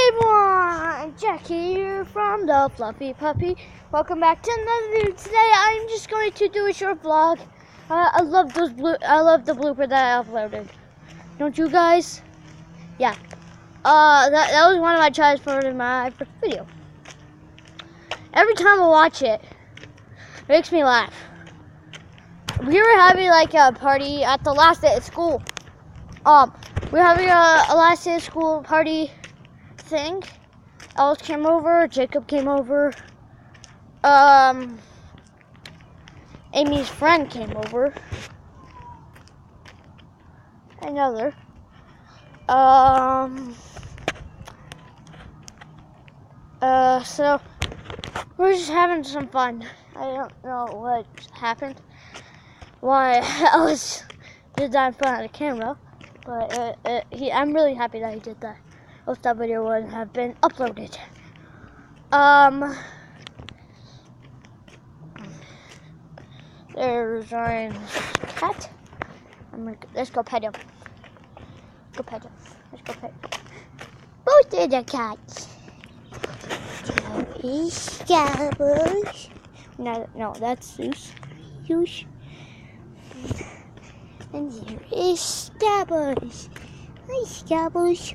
Hey everyone, Jack here from the Fluffy Puppy. Welcome back to another video. Today I'm just going to do a short vlog. I love the blooper that I uploaded. Don't you guys? Yeah. That was one of my tries for my first video. Every time I watch it, it makes me laugh. We were having like a party at the last day of school. We were having a last day of school party thing. Alice came over, Jacob came over, Amy's friend came over, another, so we're just having some fun. I don't know what happened, why Alice did that in front of the camera, but I'm really happy that he did that. Else that video wouldn't have been uploaded. There's Ryan's cat. Let's go pet him. Let's go pet him. Both of the cats. There is Scabbers. No, that's Zeus. And there is Scabbers. Hi, Scabbers.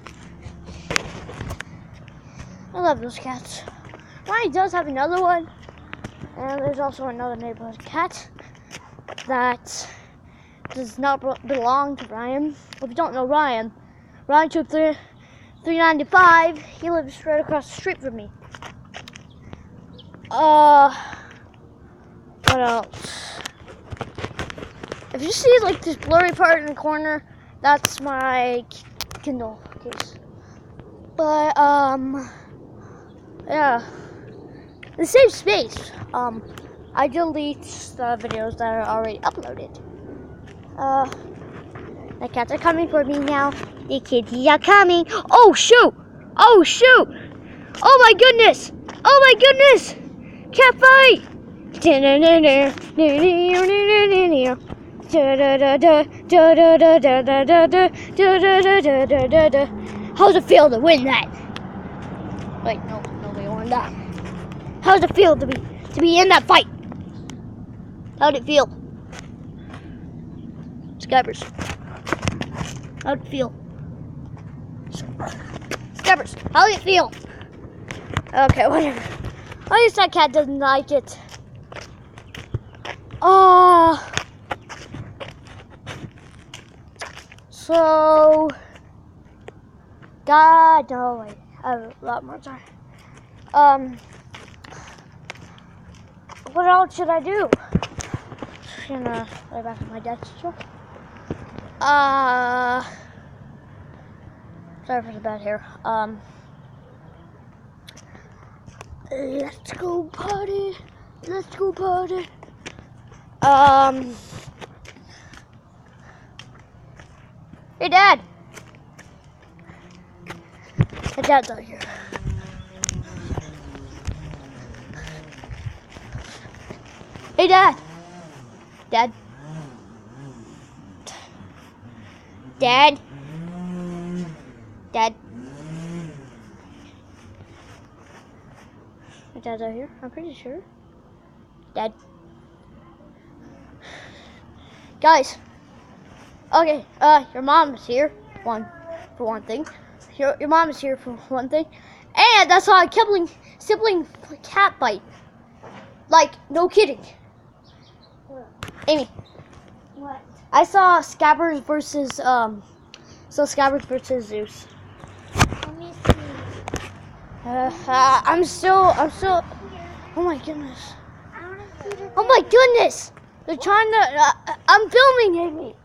I love those cats. Ryan does have another one, and there's also another neighborhood cat that does not belong to Ryan. If you don't know Ryan took 395. He lives right across the street from me. What else? If you see like this blurry part in the corner, that's my Kindle case. But yeah, the save space. I delete the videos that are already uploaded. The cats are coming for me now. The kitties are coming. Oh shoot! Oh my goodness! Cat fight! How's it feel to win that? Wait, no, we won that. How's it feel to be in that fight? How'd it feel? Scabbers. How'd it feel? Scabbers, how'd it feel? Okay, whatever. I guess that cat doesn't like it. So, God, no, wait. I have a lot more time. What else should I do? Just gonna lay back on my desk. Sorry for the bad hair. Let's go party. Hey, Dad. My dad's out here. Hey, Dad. Dad. My dad's out here, I'm pretty sure. Dad. Guys. Okay, your mom is here, for one thing. Your mom is here for one thing. And I saw a sibling cat fight. Like, no kidding. Amy. What? I saw Scabbers versus Zeus. Let me see. I'm still. Oh my goodness. I want to see the Oh my goodness. They're trying to. I'm filming, Amy.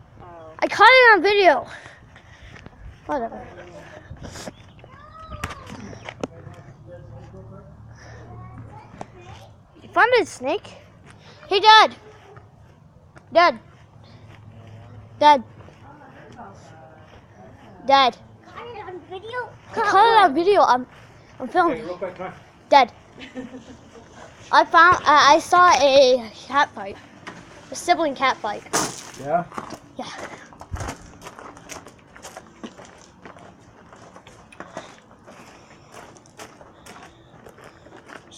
I caught it on video. Whatever. You found a snake? Hey, Dad. Dad. Caught it on video? I caught it on video. I'm filming. Okay, real quick, come on. Dad. I saw a cat fight. A sibling cat fight. Yeah? Yeah.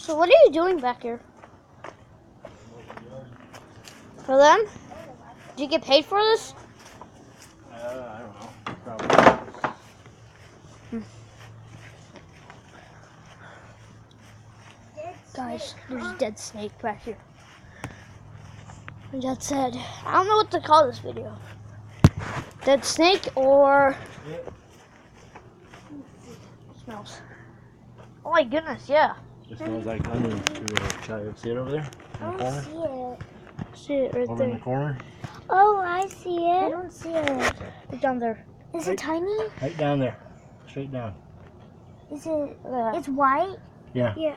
So what are you doing back here? For them? Did you get paid for this? I don't know. Probably. Guys, there's a dead snake back here. My dad said, I don't know what to call this video. Dead snake or... Smells. Oh my goodness, yeah. It smells like onion. See it over there? I don't see it. See it right Over in the there. corner? Oh, I see it. I don't see it. It's down there. Is it tiny? Right down there. Straight down. Is it? Yeah. It's white. Yeah. Yeah.